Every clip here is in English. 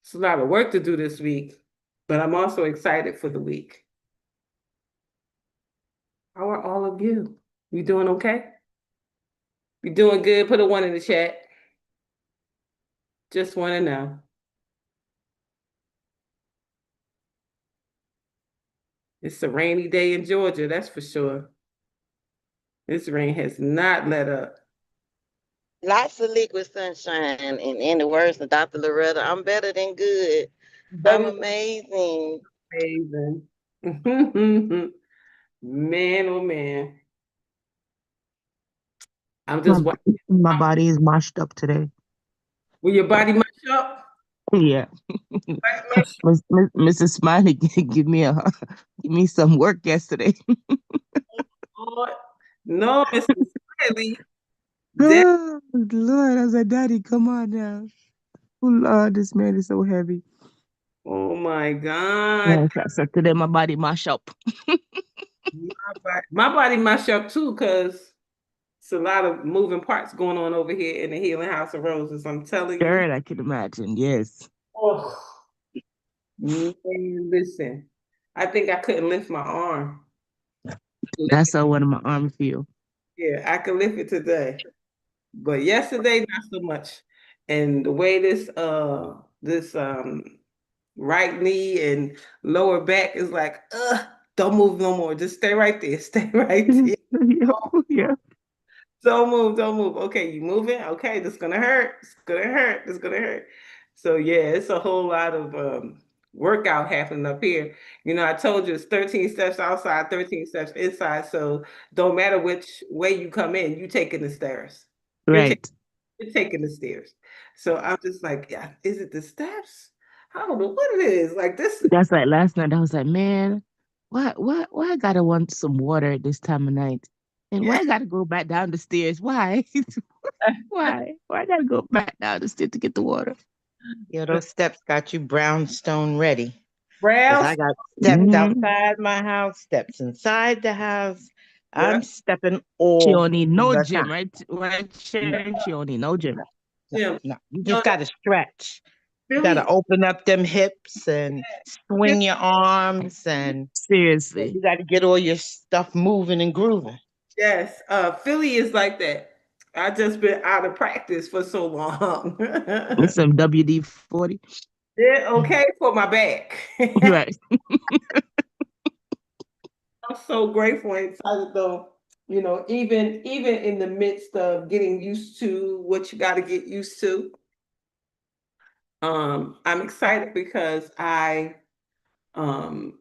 It's a lot of work to do this week, but I'm also excited for the week. How are all of you? You doing okay? You doing good? Put a one in the chat. Just want to know. It's a rainy day in Georgia, that's for sure. This rain has not let up. Lots of liquid sunshine, and in the words of Dr. Loretta, I'm better than good. I'm Better amazing. than amazing. Man, oh man. I'm My just watching. my body is mashed up today. Will your body mush up? Yeah. Body mush Mrs. Smiley give me give me some work yesterday. Lord. No, Mr. Smiley. That, Oh, Lord, I was like, Daddy, come on now. Oh Lord, this man is so heavy. oh my God. Yeah, so today my body mash up. My body mush up too, because it's a lot of moving parts going on over here in the Healing House of Roses. I'm telling you. Sure, I can imagine. Yes. Oh, man, listen. I think I couldn't lift my arm. That's how one of my arm feel. Yeah, I could lift it today. But yesterday, not so much. And the way this right knee and lower back is like, don't move no more. Just stay right there. Stay right there. Yeah, yeah. Don't move, don't move. Okay, you moving? Okay, this gonna hurt. It's gonna hurt. It's gonna hurt. So yeah, it's a whole lot of workout happening up here. You know, I told you it's 13 steps outside, 13 steps inside. So don't matter which way you come in, you taking the stairs. You're taking Right. you're taking the stairs. So I'm just like, yeah, is it the steps? I don't know what it is. Like this. That's like last night. I was like, man, why I gotta want some water at this time of night? And why I gotta go back down the stairs? Why? Why? Why I gotta go back down the stairs to get the water? Yo, those steps got you brownstone ready. Because Brown. I got steps Hmm. outside my house, steps inside the house. Yeah. I'm stepping She all don't need no the gym, time. right? Right, No, Sharon? She don't need no no, gym. no, Jim. no. You You know just got that to stretch. You got to Philly, open up them hips and Philly, swing your arms, and Seriously. you got to get all your stuff moving and grooving. yes, Philly is like that. I just been out of practice for so long. With some WD-40. Yeah, okay for my back. Right. I'm so grateful and excited though. You know, even in the midst of getting used to what you got to get used to, I'm excited because I um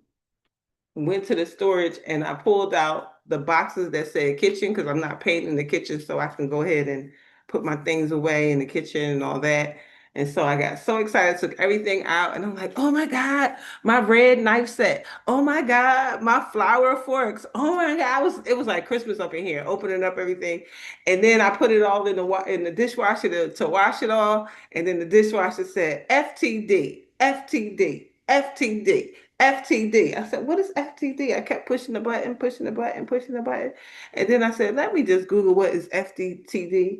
went to the storage and I pulled out the boxes that said kitchen because I'm not painting the kitchen, so I can go ahead and put my things away in the kitchen and all that. And so I got so excited, took everything out, and I'm like, oh my God, my red knife set. Oh my God, my flour forks. Oh my God, it was like Christmas up in here, opening up everything. And then I put it all in the dishwasher to wash it all. And then the dishwasher said FTD, FTD, FTD. FTD. I said, what is FTD? I kept pushing the button, pushing the button, pushing the button. And then I said, let me just Google what is FTTD.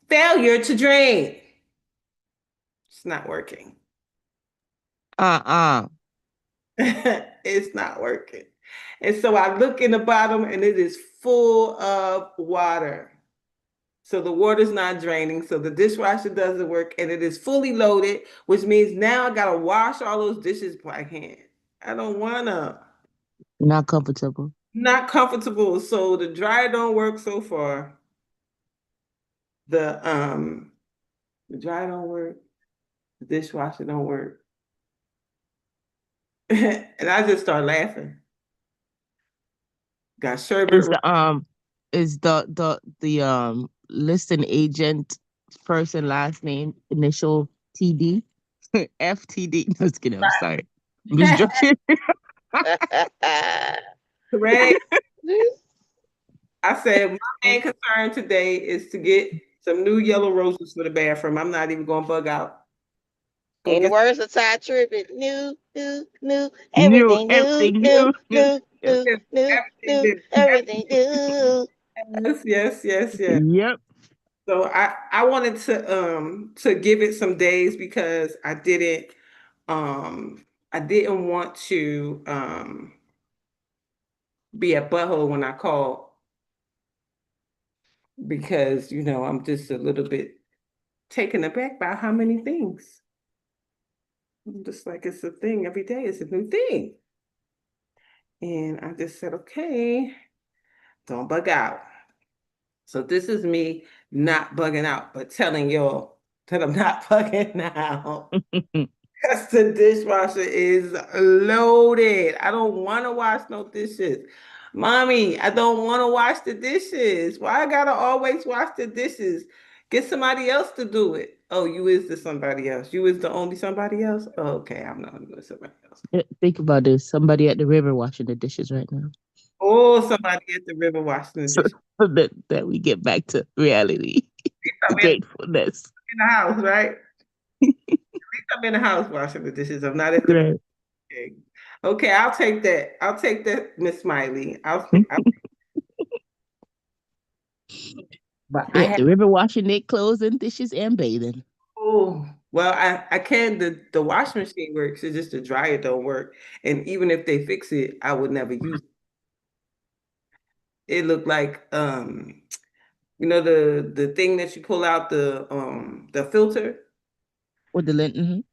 Failure to drain. It's not working. Uh-uh. It's not working. And so I look in the bottom and it is full of water. So the water's not draining. So the dishwasher doesn't work and it is fully loaded, which means now I gotta wash all those dishes by hand. I don't wanna. Not comfortable. Not comfortable. So the dryer don't work so far. The um the dryer don't work. The dishwasher don't work. And I just start laughing. Got Is sherbet. the listing agent first and last name initial TD? FTD. No, just kidding. I'm sorry. I'm just joking. Correct. I said my main concern today is to get some new yellow roses for the bathroom. I'm not even gonna bug out. Gonna In the get words of Ty Trippett, new, new, new, New, everything new, everything new, new. New. new, Yep. new, new, everything new, new. everything new. Yes, yes, yes, yes. Yep. So I wanted to give it some days because I didn't I didn't want to be a butthole when I called because, I'm just a little bit taken aback by how many things. I'm just like, it's a thing every day, it's a new thing. And I just said, okay, don't bug out. So this is me not bugging out, but telling y'all that I'm not bugging out. Because the dishwasher is loaded. I don't want to wash no dishes. Mommy, I don't want to wash the dishes. Why I gotta always wash the dishes? Get somebody else to do it. Oh, you is the somebody else. You is the only somebody else? Oh, okay, I'm not doing somebody else. Think about this. Somebody at the river washing the dishes right now. Oh, somebody at the river washing the So dishes. that we get back to reality, I'm in gratefulness. the house, right? I'm in the house washing the dishes. I'm not at the Right. river. Okay, I'll take that. I'll take that, Miss Smiley. But I Yeah, have. the river washing their clothes and dishes and bathing. Oh, well, I can. The washing machine works. It's just the dryer don't work. And even if they fix it, I would never use it. It looked like the thing that you pull out the filter. With the lint. Mhm.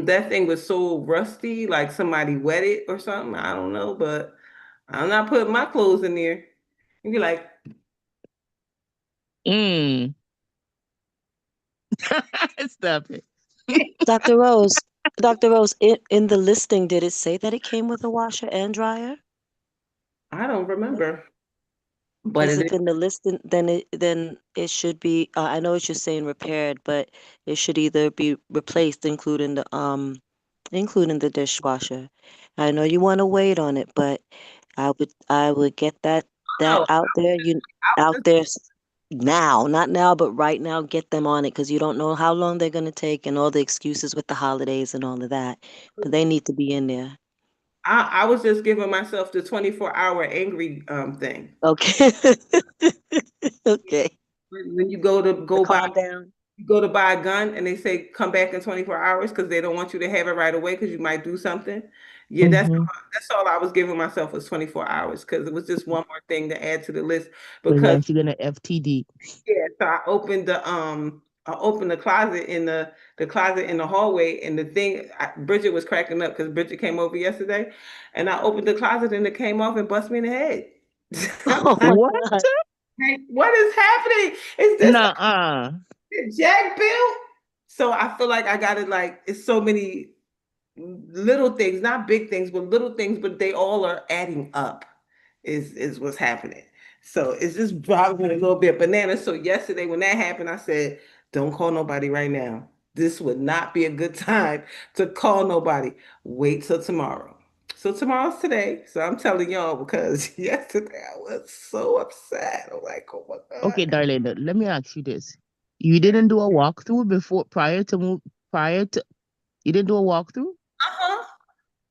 That thing was so rusty, like somebody wet it or something. I don't know, but I'm not putting my clothes in there. You'd be like, Mm. Stop it. Dr. Rose, Dr. Rose, in the listing, did it say that it came with a washer and dryer? I don't remember, but Because it if is. in the listing, then it should be. I know it's just saying repaired, but it should either be replaced, including the dishwasher. I know you want to wait on it, but I would get that Oh, out there. Out I there now, not now, but right now, get them on it because you don't know how long they're gonna take and all the excuses with the holidays and all of that. But they need to be in there. I was just giving myself the 24-hour angry thing. Okay. Okay. When you go to To go buy calm down. you go to buy a gun and they say come back in 24 hours because they don't want you to have it right away because you might do something. Yeah, that's Mm-hmm. that's all I was giving myself was 24 hours because it was just one more thing to add to the list. But Because now she's gonna FTD. yeah, so I opened the closet in the closet in the hallway and the thing Bridget was cracking up because Bridget came over yesterday and I opened the closet and it came off and bust me in the head. I'm Oh like, my What? God. "Hey, what is happening? Is this Nuh-uh. Jack Bill?" So I feel like I got it like it's so many little things, not big things, but little things, but they all are adding up, is what's happening. So it's just driving me a little bit bananas. So yesterday when that happened, I said, don't call nobody right now. This would not be a good time to call nobody. Wait till tomorrow. So tomorrow's today. So I'm telling y'all because yesterday I was so upset. I'm like, oh my Okay, God. darling, let me ask you this. You didn't do a walkthrough before prior to you didn't do a walkthrough Uh-huh.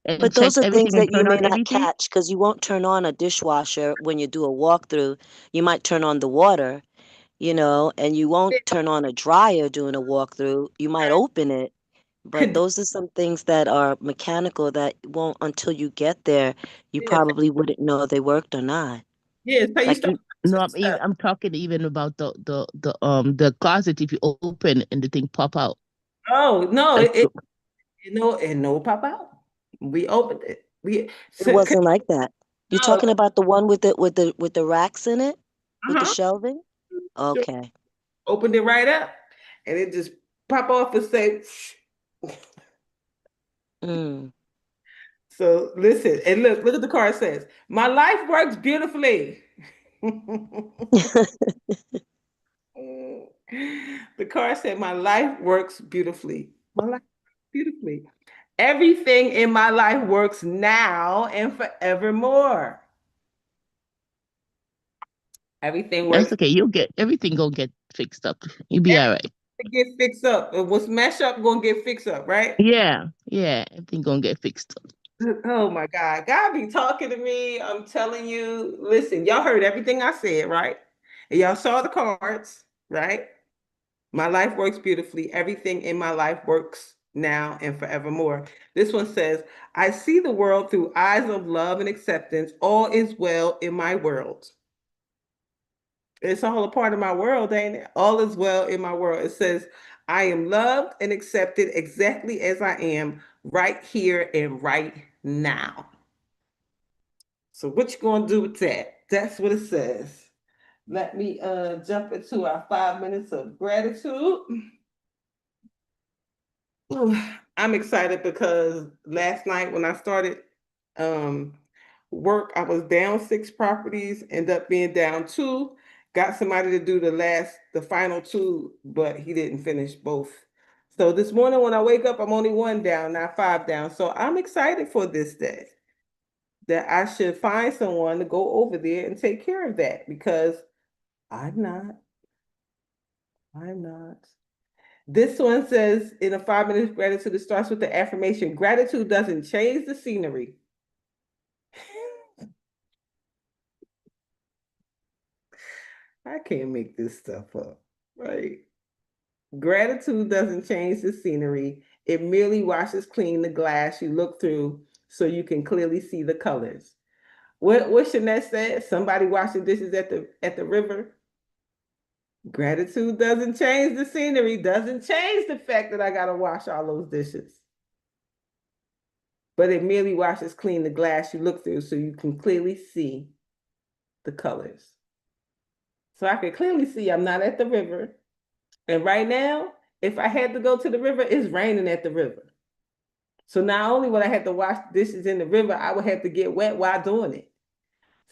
and But those check are things everything and that you turn may on not everything? catch because you won't turn on a dishwasher when you do a walkthrough. You might turn on the water, and you won't turn on a dryer doing a walkthrough. You might open it, but Could those are some things that are mechanical that won't until you get there, you yes, probably wouldn't know they worked or not. yes. So you Like start you, No, some stuff. I'm talking even about the closet if you open and the thing pop out. Oh no, Like it no pop out. We opened it. it wasn't like that. You're No, talking about the one with the racks in it, with the uh-huh. shelving? Sure. Okay. Opened it right up, and it just pop off and say. Mm. So listen and look at the card says. My life works beautifully. The card said, "My life works beautifully. My life works beautifully. Everything in my life works now and forevermore. Everything that's works. okay. You'll get everything gonna get fixed up. You'll be all right. Get fixed up. What's messed up gonna get fixed up, right?" Yeah, yeah. Everything gonna get fixed up. Oh my God. God be talking to me. I'm telling you. Listen, y'all heard everything I said, right? And y'all saw the cards, right? My life works beautifully. Everything in my life works now, and forevermore. This one says, I see the world through eyes of love and acceptance. All is well in my world. It's all a part of my world, ain't it? All is well in my world. It says, I am loved and accepted exactly as I am right here and right now. So what you gonna do with that? That's what it says. Let me jump into our 5 minutes of gratitude. I'm excited because last night when I started work, I was down 6 properties, end up being down 2. Got somebody to do the final 2, but he didn't finish both. So this morning when I wake up, I'm only 1 down, not 5 down. So I'm excited for this day that I should find someone to go over there and take care of that because I'm not. I'm not. This one says in a 5 minutes gratitude, it starts with the affirmation, gratitude doesn't change the scenery. I can't make this stuff up, right? Gratitude doesn't change the scenery. It merely washes clean the glass you look through so you can clearly see the colors. What Shanette said? Somebody washing dishes at the river. Gratitude doesn't change the scenery, doesn't change the fact that I gotta wash all those dishes. But it merely washes clean the glass you look through so you can clearly see the colors. So I can clearly see I'm not at the river. And right now, if I had to go to the river, it's raining at the river. So not only would I have to wash dishes in the river, I would have to get wet while doing it.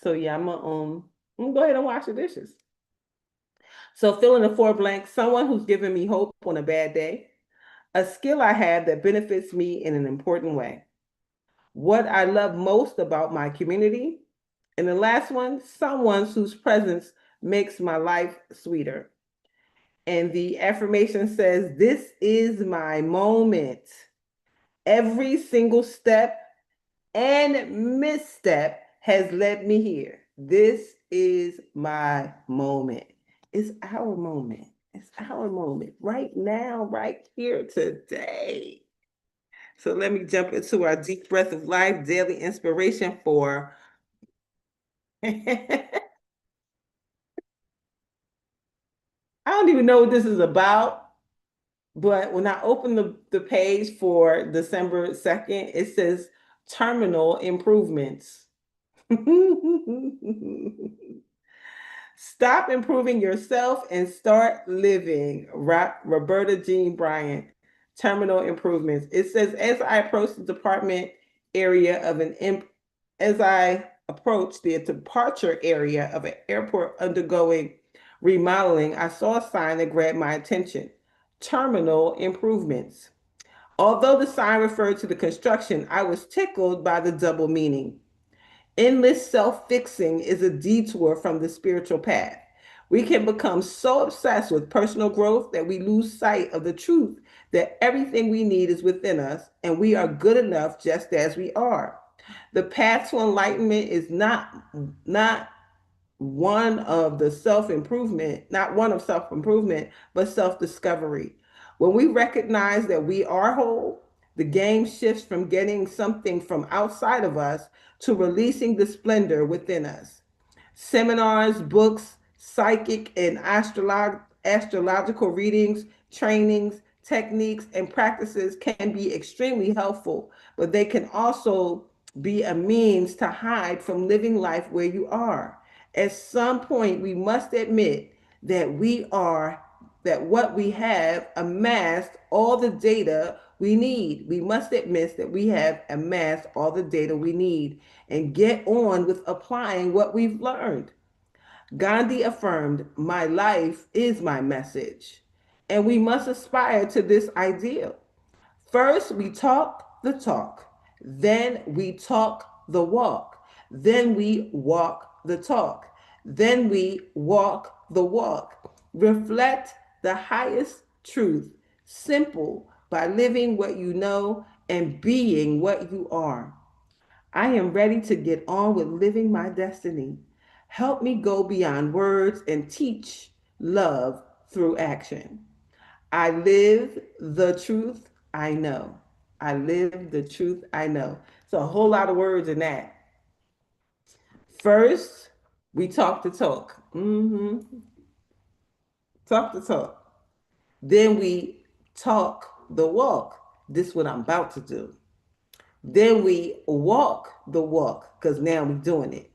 So yeah, I'm gonna go ahead and wash the dishes. So fill in the 4 blanks, someone who's giving me hope on a bad day, a skill I have that benefits me in an important way, what I love most about my community, and the last one, someone whose presence makes my life sweeter. And the affirmation says, this is my moment. Every single step and misstep has led me here. This is my moment. It's our moment. It's our moment right now, right here today. So let me jump into our deep breath of life, daily inspiration for. I don't even know what this is about, but when I open the page for December 2nd, it says terminal improvements. Stop improving yourself and start living. Roberta Jean Bryant, terminal improvements. It says, as I approach the departure area of an airport undergoing remodeling, I saw a sign that grabbed my attention. Terminal improvements. Although the sign referred to the construction, I was tickled by the double meaning. Endless self-fixing is a detour from the spiritual path. We can become so obsessed with personal growth that we lose sight of the truth that everything we need is within us and we are good enough just as we are. The path to enlightenment is not one of self-improvement, but self-discovery. When we recognize that we are whole, the game shifts from getting something from outside of us to releasing the splendor within us. Seminars, books, psychic and astrological readings, trainings, techniques, and practices can be extremely helpful, but they can also be a means to hide from living life where you are. At some point, we must admit that what we have amassed all the data we need. We must admit that we have amassed all the data we need and get on with applying what we've learned. Gandhi affirmed, my life is my message. And we must aspire to this ideal. First, we talk the talk. Then we talk the walk. Then we walk the talk. Then we walk the walk. Reflect the highest truth, simple by living what you know and being what you are. I am ready to get on with living my destiny. Help me go beyond words and teach love through action. I live the truth. I know. I live the truth I know. So a whole lot of words in that. First, we talk the talk. Talk the talk. Then we talk the walk. This is what I'm about to do. Then we walk the walk because now we're doing it.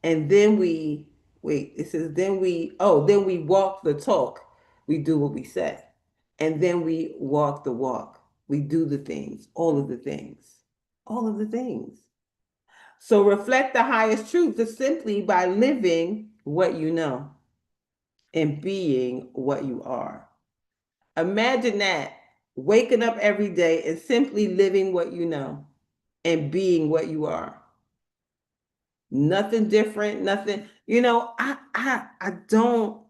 And then we wait, it says then we walk the talk. We do what we say. And then we walk the walk. We do the things, all of the things. All of the things. So reflect the highest truth is simply by living what you know and being what you are. Imagine that waking up every day and simply living what you know and being what you are. Nothing different, nothing, I don't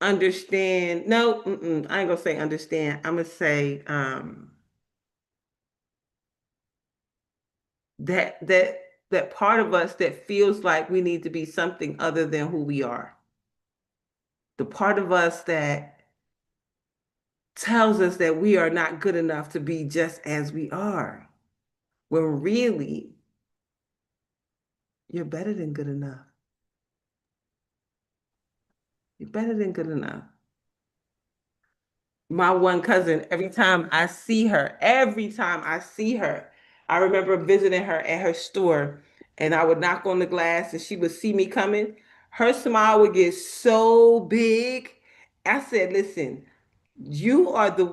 understand. No, I ain't gonna say understand. I'm gonna say that part of us that feels like we need to be something other than who we are. The part of us that tells us that we are not good enough to be just as we are. When really you're better than good enough. You're better than good enough. My one cousin, every time I see her, I remember visiting her at her store and I would knock on the glass and she would see me coming. Her smile would get so big. I said, listen, you are the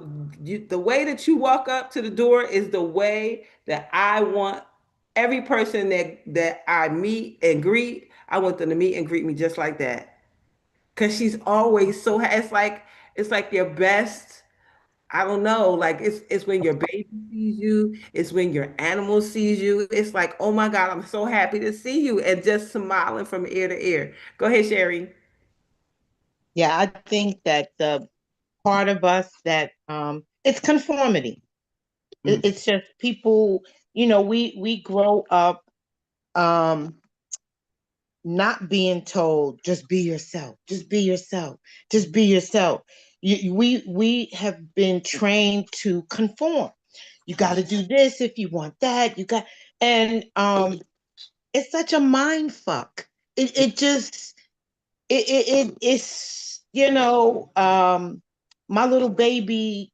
way that you walk up to the door is the way that I want every person that I meet and greet. I want them to meet and greet me just like that. Cause she's always so it's like your best. I don't know, like it's when your baby sees you, it's when your animal sees you. It's like, oh my God, I'm so happy to see you, and just smiling from ear to ear. Go ahead, Sherry. Yeah, I think that the part of us that it's conformity. Mm. It's just people, we grow up um not being told just be yourself, just be yourself, just be yourself. We have been trained to conform. You got to do this if you want that. And it's such a mind fuck. It just it's my little baby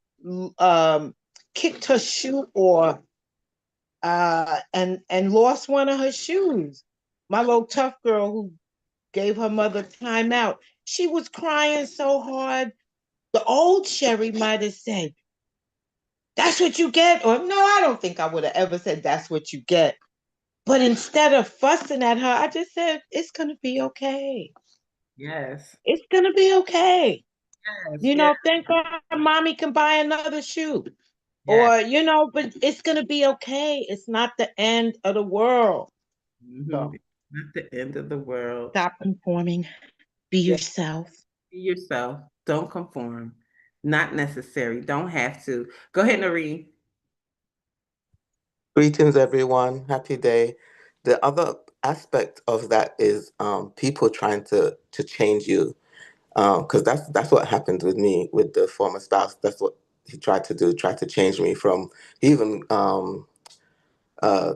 kicked her shoe or and lost one of her shoes. My little tough girl who gave her mother time out. She was crying so hard. The old Sherry might have said, "That's what you get," or no, I don't think I would have ever said that's what you get. But instead of fussing at her, I just said, "It's gonna be okay. Yes. It's gonna be okay. Yes. Yes. Thank God mommy can buy another shoe." Yes. Or, but it's gonna be okay. It's not the end of the world. So Not the end of the world. stop conforming. Be Yeah. yourself. Be yourself. Don't conform. Not necessary. Don't have to. Go ahead, Noreen. Greetings, everyone. Happy day. The other aspect of that is people trying to change you, because that's what happened with me with the former spouse. That's what he tried to do. Tried to change me from he even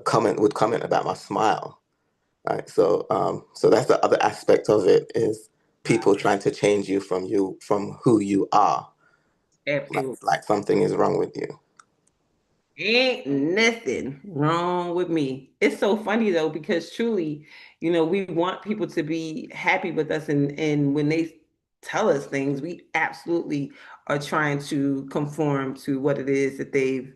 comment about my smile. Right. So that's the other aspect of it is people trying to change you from who you are. Absolutely. Like something is wrong with you. Ain't nothing wrong with me. It's so funny though, because truly, we want people to be happy with us, and when they tell us things, we absolutely are trying to conform to what it is that they've,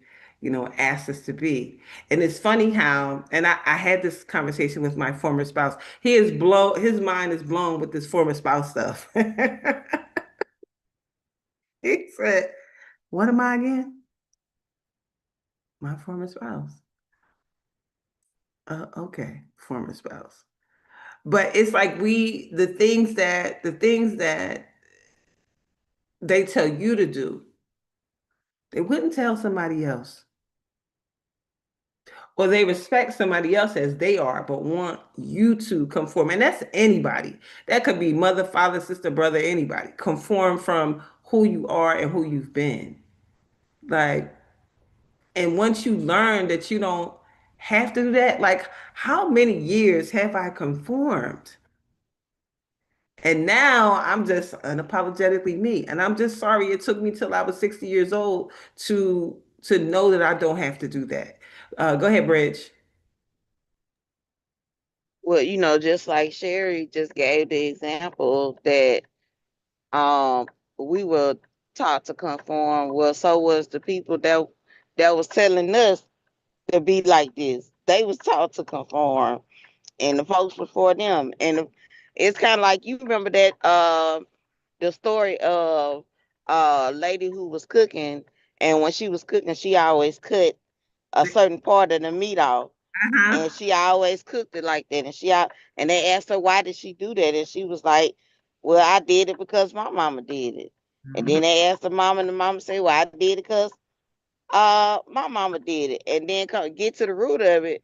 asked us to be. And it's funny how, and I had this conversation with my former spouse. His mind is blown with this former spouse stuff. He said, "What am I again?" My former spouse. Okay, former spouse. But it's like the things that they tell you to do, they wouldn't tell somebody else. Or they respect somebody else as they are, but want you to conform. And that's anybody. That could be mother, father, sister, brother, anybody. Conform from who you are and who you've been. Like, and once you learn that you don't have to do that, like, how many years have I conformed? And now I'm just unapologetically me. And I'm just sorry it took me till I was 60 years old to know that I don't have to do that. Go ahead, Bridge. Well, just like Sherry just gave the example that um we were taught to conform. Well, so was the people that was telling us to be like this. They was taught to conform, and the folks before them. And it's kind of like, you remember that the story of a lady who was cooking, and when she was cooking, she always cut a certain part of the meat off, Uh-huh. and she always cooked it like that. And they asked her, why did she do that, and she was like, well, I did it because my mama did it. And then they asked the mama, and the mama said, well, I did it because my mama did it. And then get to the root of it,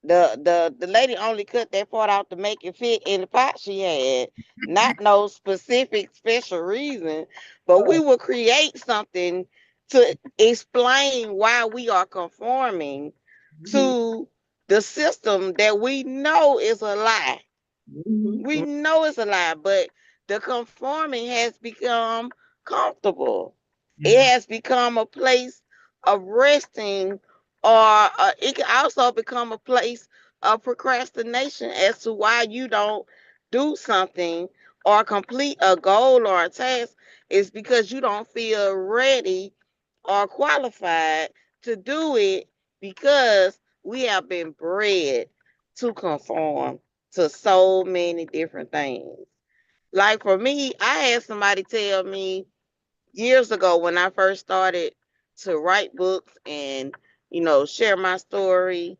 the lady only cut that part out to make it fit in the pot she had, not no specific special reason. But we will create something to explain why we are conforming Mhm. to the system that we know is a lie. We Mhm. know it's a lie, but the conforming has become comfortable. It Yeah. has become a place of resting, or it can also become a place of procrastination as to why you don't do something or complete a goal or a task. Is because you don't feel ready or qualified to do it, because we have been bred to conform to so many different things. Like for me, I had somebody tell me years ago when I first started to write books and, share my story.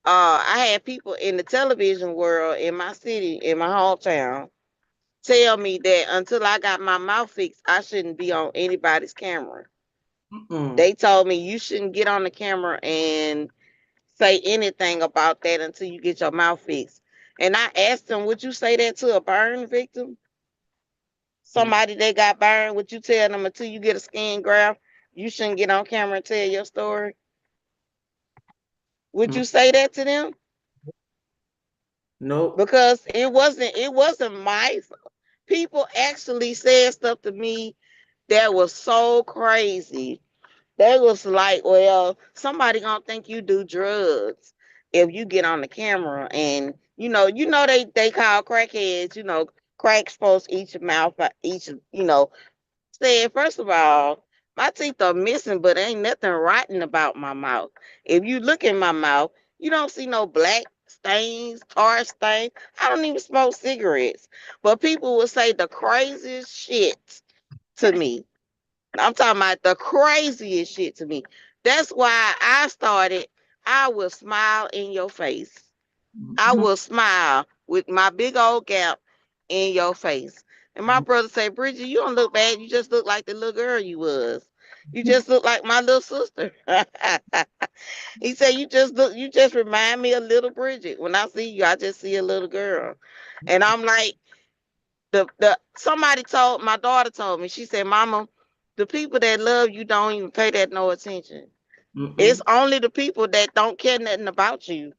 I had people in the television world in my city, in my hometown, tell me that until I got my mouth fixed, I shouldn't be on anybody's camera. Mm-mm. They told me you shouldn't get on the camera and say anything about that until you get your mouth fixed. And I asked them, would you say that to a burn victim? Somebody that got burned, would you tell them until you get a skin graft, you shouldn't get on camera and tell your story? Would Mm-mm. you say that to them? Nope. Because it wasn't my people actually said stuff to me that was so crazy. They was like, well, somebody gonna think you do drugs if you get on the camera. And they call crackheads, crack supposed to eat your mouth, each, I said, first of all, my teeth are missing, but ain't nothing rotten about my mouth. If you look in my mouth, you don't see no black stains, tar stains. I don't even smoke cigarettes. But people will say the craziest shit to me. I'm talking about the craziest shit to me. That's why I will smile in your face. I Mhm. will smile with my big old gap in your face. And my brother say, Bridget, you don't look bad. You just look like the little girl you was. You just look like my little sister. He said, you just remind me of little Bridget. When I see you, I just see a little girl. And I'm like, the somebody told my daughter told me, she said, Mama, the people that love you don't even pay that no attention. It's Mm-mm. only the people that don't care nothing about you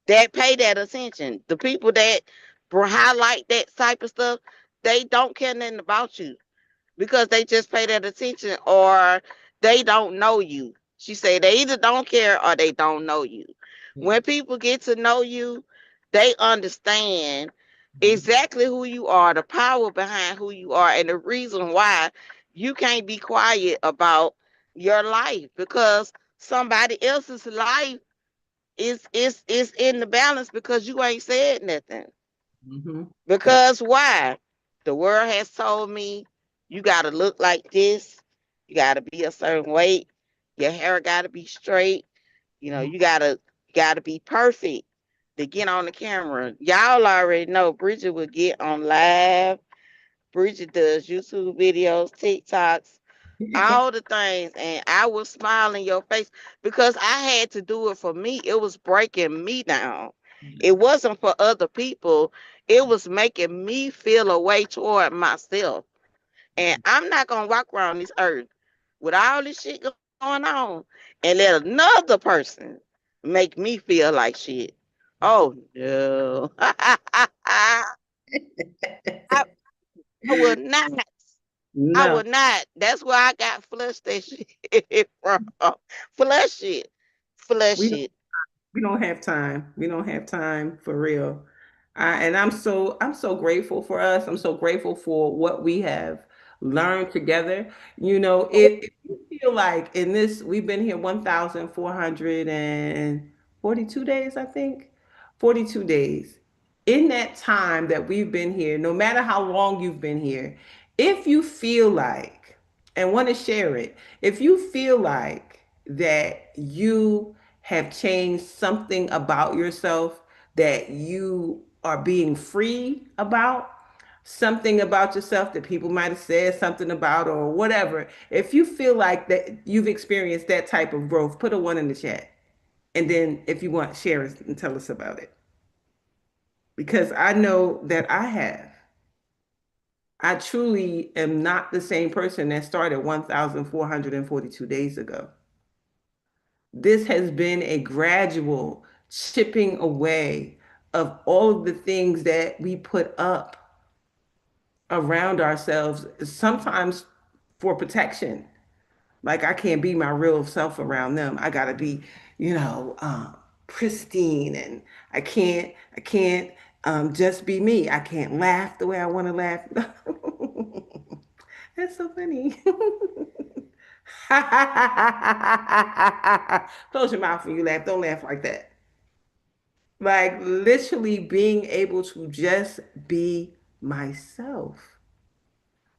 that pay that attention. The people that highlight that type of stuff, they don't care nothing about you because they just pay that attention, or they don't know you. She said they either don't care or they don't know you. Yeah. When people get to know you, they understand exactly who you are, the power behind who you are, and the reason why you can't be quiet about your life, because somebody else's life is in the balance because you ain't said nothing. Mm-hmm. Yeah. Because why? The world has told me you gotta look like this, you gotta be a certain weight, your hair gotta be straight, you gotta be perfect to get on the camera. Y'all already know Bridget will get on live. Bridget does YouTube videos, TikToks, all the things, and I will smile in your face because I had to do it for me. It was breaking me down. It wasn't for other people. It was making me feel a way toward myself. And I'm not gonna walk around this earth with all this shit going on and let another person make me feel like shit. Oh no. I would not. I No. would not. That's where I got flushed that shit from. Flush it. Flush We it. we don't have time. We don't have time for real. And I'm so grateful for us. I'm so grateful for what we have learned together. If you feel like in this, we've been here 1,442 days, I think. 42 days. In that time that we've been here, no matter how long you've been here, if you feel like and want to share it, if you feel like that you have changed something about yourself, that you are being free about, something about yourself that people might have said something about or whatever, if you feel like that you've experienced that type of growth, put a one in the chat. And then if you want, share it and tell us about it. Because I know that I have. I truly am not the same person that started 1,442 days ago. This has been a gradual chipping away of all of the things that we put up around ourselves, sometimes for protection. Like I can't be my real self around them. I gotta be, pristine, and I can't just be me. I can't laugh the way I want to laugh. That's so funny. Close your mouth when you laugh. Don't laugh like that. Like literally being able to just be myself,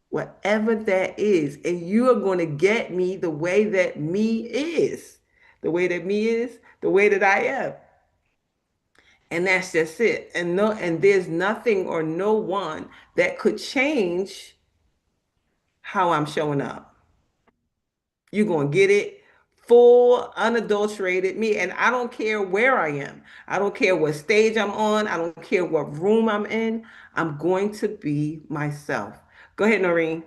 whatever that is. And you are going to get me the way that me is, the way that me is, the way that I am. And that's just it. And there's nothing or no one that could change how I'm showing up. You're going to get it full, unadulterated me. And I don't care where I am. I don't care what stage I'm on. I don't care what room I'm in. I'm going to be myself. Go ahead, Noreen.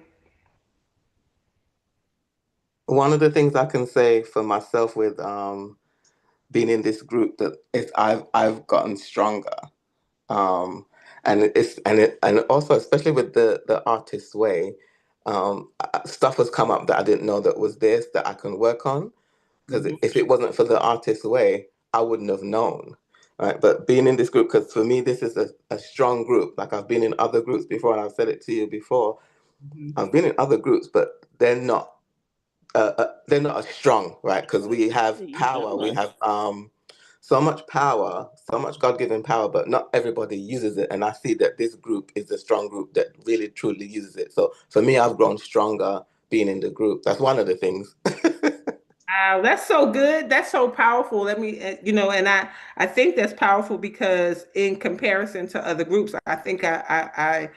One of the things I can say for myself with being in this group that is I've gotten stronger. Um, and also especially with the artist way, stuff has come up that I didn't know that was this that I can work on. Because Mhm. if it wasn't for the artist way, I wouldn't have known. Right. But being in this group, because for me, this is a strong group. Like I've been in other groups before, and I've said it to you before. Mhm. I've been in other groups, but they're not as strong, right? Because we have You power, tell we us. have so much power, so much God-given power, but not everybody uses it. And I see that this group is a strong group that really truly uses it. So for me, I've grown stronger being in the group. That's one of the things. Wow, that's so good. That's so powerful. And I think that's powerful because in comparison to other groups, I think I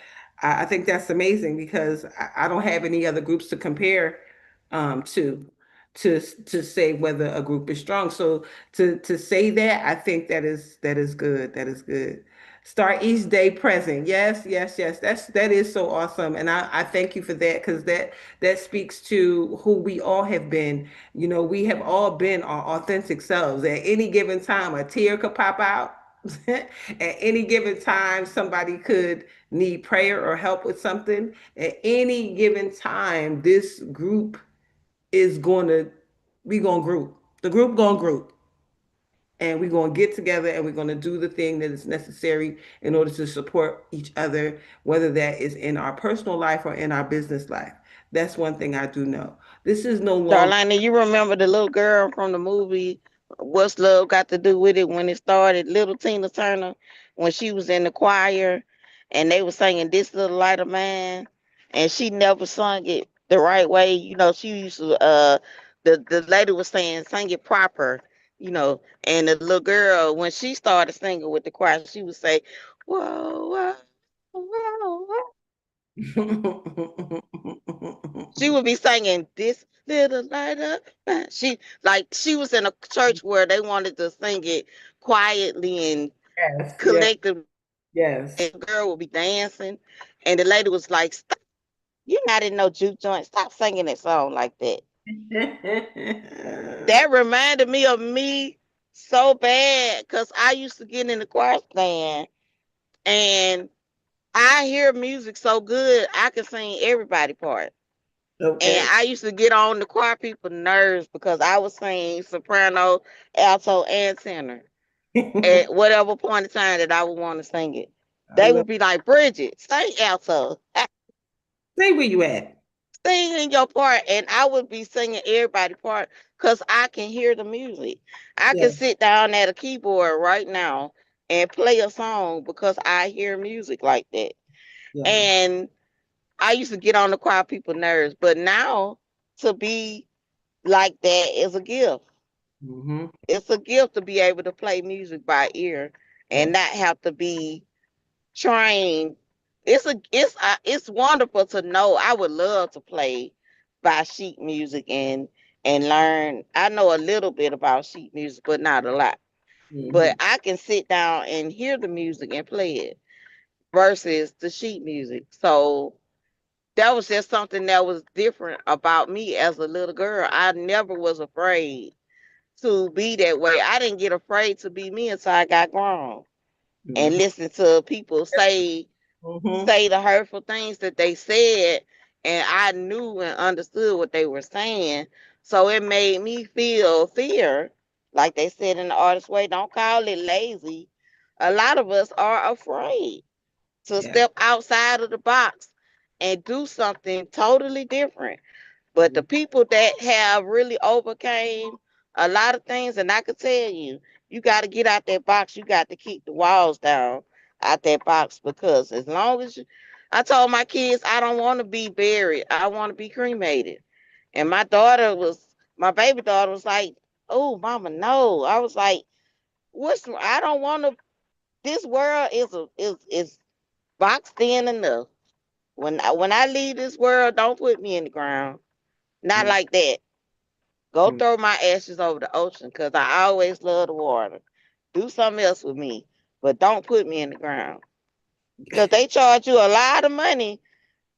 think that's amazing because I don't have any other groups to compare to to say whether a group is strong. So to say that, I think that is good. That is good. Start each day present. Yes, yes, yes. That is so awesome. And I thank you for that because that speaks to who we all have been. We have all been our authentic selves. At any given time, a tear could pop out. At any given time, somebody could need prayer or help with something. At any given time, this group is going to, we going to group. The group going to group. And we're going to get together and we're going to do the thing that is necessary in order to support each other, whether that is in our personal life or in our business life. That's one thing I do know. This is no longer. Darlene, you remember the little girl from the movie What's Love Got to Do with It when it started? Little Tina Turner, when she was in the choir and they were singing This Little Light of Mine, and she never sung it the right way. She used to the lady was saying sing it proper, and the little girl when she started singing with the choir, she would say, Whoa, whoa, whoa, whoa. She would be singing this little light up. She was in a church where they wanted to sing it quietly and Yes, yes, collectively, yes. and the girl would be dancing, and the lady was like, "Stop! You're not in no juke joint. Stop singing that song like that." That reminded me of me so bad because I used to get in the choir stand and I hear music so good I can sing everybody part. And Okay. I used to get on the choir people's nerves because I was singing soprano, alto, and tenor I at whatever point in time that I would want to sing it. They love. would be like, Bridget, sing alto, Say where you at. sing in your part. And I would be singing everybody part because I can hear the music. I can Yeah. sit down at a keyboard right now and play a song because I hear music like that. Yeah. And I used to get on the choir people's nerves, but now to be like that is a gift. Mm-hmm. It's a gift to be able to play music by ear Yeah. and not have to be trained. It's wonderful to know. I would love to play by sheet music and learn. I know a little bit about sheet music, but not a lot. Mm-hmm. But I can sit down and hear the music and play it versus the sheet music. So that was just something that was different about me as a little girl. I never was afraid to be that way. I didn't get afraid to be me until I got grown and Mm-hmm. listen to people Mm-hmm. say the hurtful things that they said, and I knew and understood what they were saying. So it made me feel fear, like they said in the artist way. Don't call it lazy. A lot of us are afraid to Yeah. step outside of the box and do something totally different. But the people that have really overcame a lot of things, and I could tell you, you got to get out that box. You got to keep the walls down out that box because as long as you, I told my kids I don't want to be buried. I want to be cremated. And my baby daughter was like, "Oh, mama, no." I was like, I don't want to. This world is boxed in enough. When I leave this world, don't put me in the ground. Not like that. Go Mm-hmm. throw my ashes over the ocean because I always love the water. Do something else with me, but don't put me in the ground because they charge you a lot of money.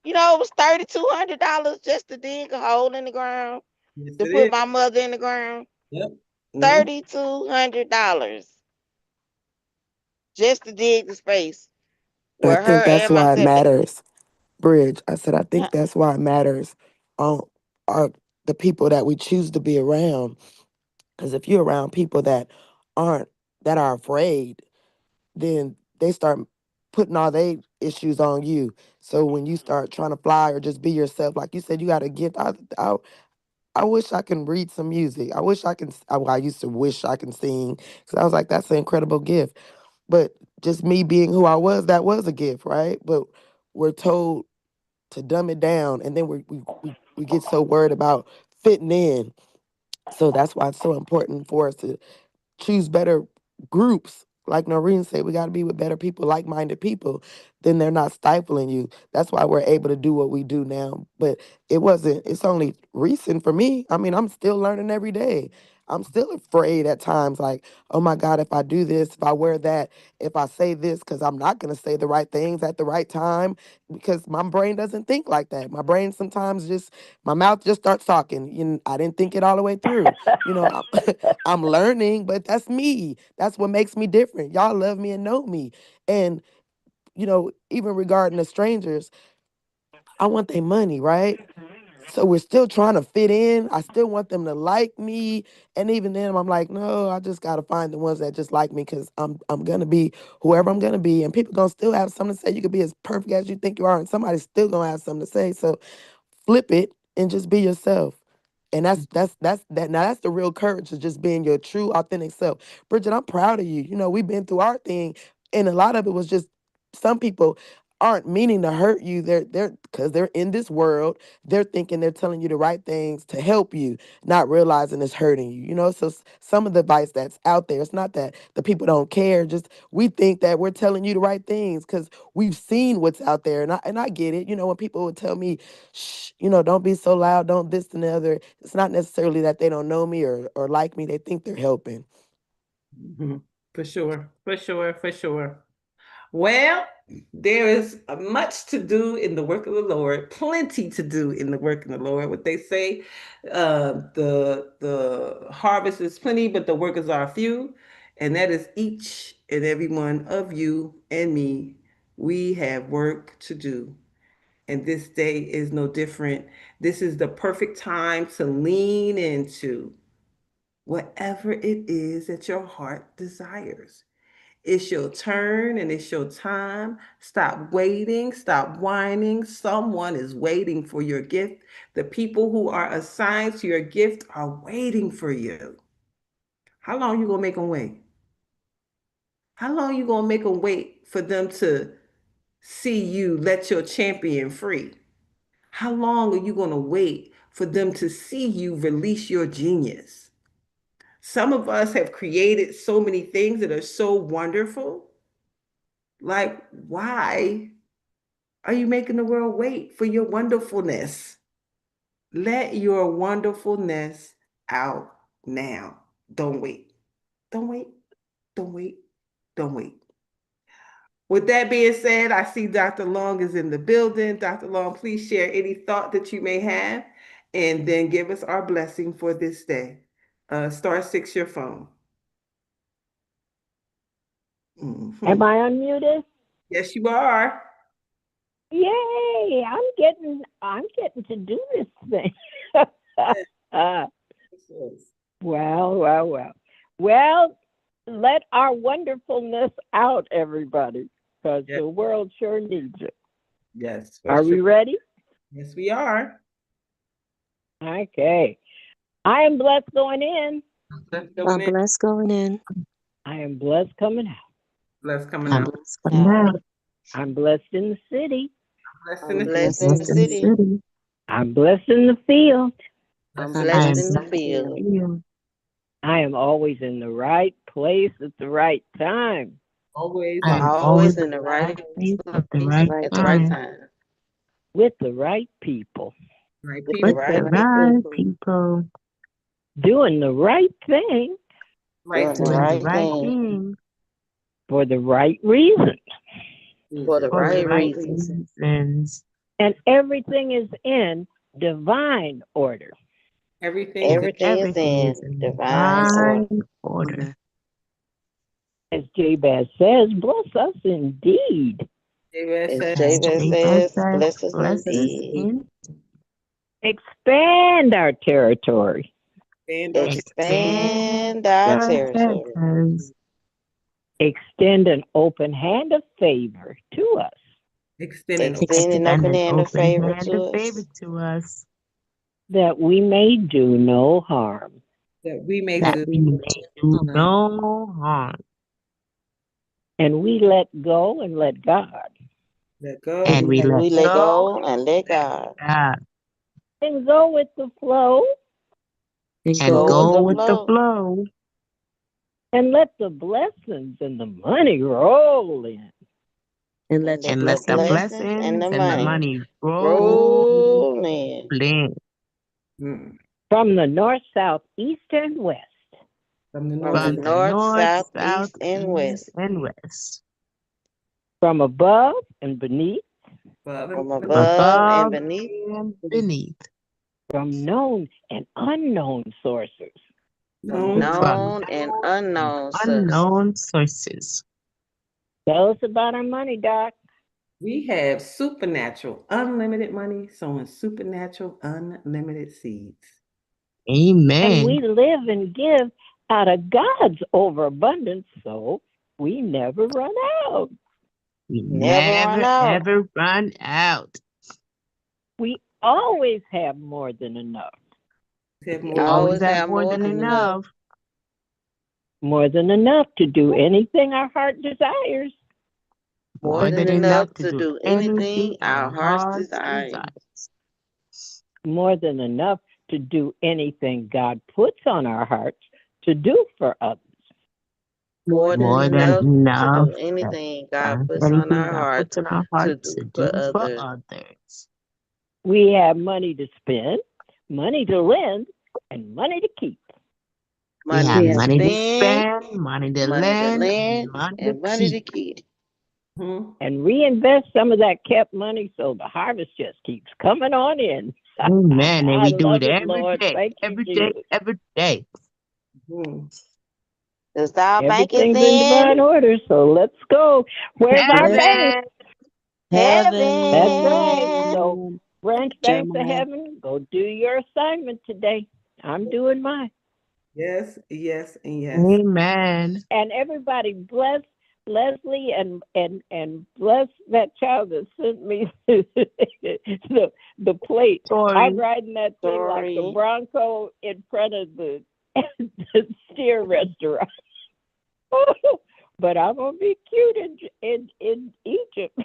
You know, it was $3,200 just to dig a hole in the ground Yes, to it put is. my mother in the ground. Yep. Mm-hmm. $3,200 just to dig the space I where think her that's and why it myself. matters. Bridge. I said I Uh, think that's why it matters on are the people that we choose to be around. Because if you're around people aren't that are afraid, then they start putting all their issues on you. So when you start trying to fly or just be yourself, like you said, you got a gift. I wish I can read some music. I wish I can. I used to wish I can sing because I was like, that's an incredible gift. But just me being who I was, that was a gift, right? But we're told to dumb it down, and then we get so worried about fitting in. So that's why it's so important for us to choose better groups. Like Noreen said, we got to be with better people, like-minded people. Then they're not stifling you. That's why we're able to do what we do now. But it's only recent for me. I mean, I'm still learning every day. I'm still afraid at times, like, oh my God, if I do this, if I wear that, if I say this, because I'm not going to say the right things at the right time, because my brain doesn't think like that. My brain sometimes my mouth just starts talking. I didn't think it all the way through. You know, I'm learning, but that's me. That's what makes me different. Y'all love me and know me. And, even regarding the strangers, I want their money, right? So we're still trying to fit in. I still want them to like me. And even then I'm like, no, I just gotta find the ones that just like me because I'm gonna be whoever I'm gonna be. And people gonna still have something to say. You could be as perfect as you think you are, and somebody's still gonna have something to say. So flip it and just be yourself. And that's the real courage of just being your true authentic self. Bridget, I'm proud of you. We've been through our thing, and a lot of it was just some people aren't meaning to hurt you. They're because they're in this world, they're thinking they're telling you the right things to help you, not realizing it's hurting you. So some of the advice that's out there, it's not that the people don't care, just we think that we're telling you the right things because we've seen what's out there. And I get it. When people would tell me, shh, don't be so loud, don't this and the other. It's not necessarily that they don't know me or like me. They think they're helping. Mhm. For sure. For sure. For sure. Well, There is much to do in the work of the Lord, plenty to do in the work of the Lord. What they say, the harvest is plenty, but the workers are few, and that is each and every one of you and me. We have work to do, and this day is no different. This is the perfect time to lean into whatever it is that your heart desires. It's your turn and it's your time. Stop waiting. Stop whining. Someone is waiting for your gift. The people who are assigned to your gift are waiting for you. How long you gonna make them wait? How long you gonna make them wait for them to see you let your champion free? How long are you gonna wait for them to see you release your genius? Some of us have created so many things that are so wonderful. Like, why are you making the world wait for your wonderfulness? Let your wonderfulness out now. Don't wait. Don't wait. Don't wait. Don't wait. With that being said, I see Dr. Long is in the building. Dr. Long, please share any thought that you may have and then give us our blessing for this day. *6 your phone. Am Mhm. I unmuted? Yes, you are. Yay! I'm getting to do this thing. uh, Yes. well. Well, let our wonderfulness out, everybody, because Yes, the world sure needs it. yes, for Are sure. we ready? Yes, we are. Okay. I am blessed going in. Let's I'm going in. blessed going in. I am blessed coming out. Let's coming I'm out. blessed coming out. I'm blessed in the city. Let's in I'm the I'm blessed blessed in the in the Blessed in the city. city. city. I'm blessed in the field. I'm let's in I blessed am in the Blessed in blessed the in field. the field. field. I am always in the right place at the right time. always I in am Always always in in the the right right place at the place right Right at the right time time. time With the right people, right with the with people, the right Right people, right people. people, doing the right thing right doing the doing the right right thing thing for the right reason. for the reason. for For the the right right right reasons. reason. reasons. And everything is in divine order. Everything is And in Everything is everything in is in divine order. divine order. Order. As Jabez says, bless us indeed. David As said, As Jabez Jabez says, says, bless us bless us indeed. in, Expand our territory. stand our expand Expand our your territory. territories, Extend an open hand of favor to us extend an open Extend an extend open an hand of open favor hand to of favor us to us, that we may do no harm. that we may that do we may do Harm. no harm, And we let go and let God. let go. and we and let we let go go and let God and God, And go with the flow And and go go with with go the with the flow. flow, and let the blessings and the money roll in. and And let the let and the let the blessings blessings and blessings the and the money money roll roll in in Mm. From the north, south, east, and west. From the from north, the from the north, north, south, south, east, and east, west, and west, From above and beneath. above, from and above and above beneath, and beneath, From known and unknown sources. from known. from known and known and unknown sources. unknown sources. Tell us about our money, Doc. We have supernatural, unlimited money, sowing supernatural, unlimited seeds. And Amen. we live and give out of God's overabundance, so we never run out. We Never run never out. ever run out. We always have more than enough. We have We more I than always always have have more more than than enough. enough. More than enough to do anything our heart desires. More More than than enough enough to to do do anything anything our our hearts hearts desire. desires. More than enough to do anything God puts on our hearts to do for others. More than More than enough to enough do that anything God puts on anything our God puts hearts in our to hearts to do do for for others. others. We have money to spend, money to lend, and money to keep. We Money have We to have money to spend, spend, money to money to lend, and lend, money to and money to keep. keep. Mhm. and reinvest some of that kept money so the harvest just keeps coming on in. Amen. And I we do love it it, every Lord. day, Thank you, every day, Jesus. every day. Mhm. The Star Bank is Everything's in divine in order, so let's go. Where's our bank? Heaven. That's right. heaven. So, branch banks of Jeremiah. heaven, go do your assignment today. I'm doing mine. Yes, yes, and yes. Amen. And everybody bless Leslie and bless that child that sent me the plate. I'm Story. riding that thing like the Sorry. Bronco in front of the steer restaurant. But I'm gonna be cute in Egypt.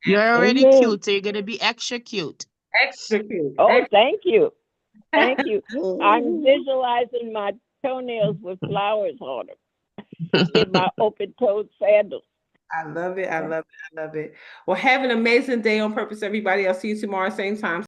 You're already Amen. cute, so you're gonna be extra cute. Extra cute. Oh, Extra. thank you. Thank you. I'm visualizing my toenails with flowers on them in my open-toed sandals. I love it. I love it. I love it. Well, have an amazing day on purpose, everybody. I'll see you tomorrow, same time.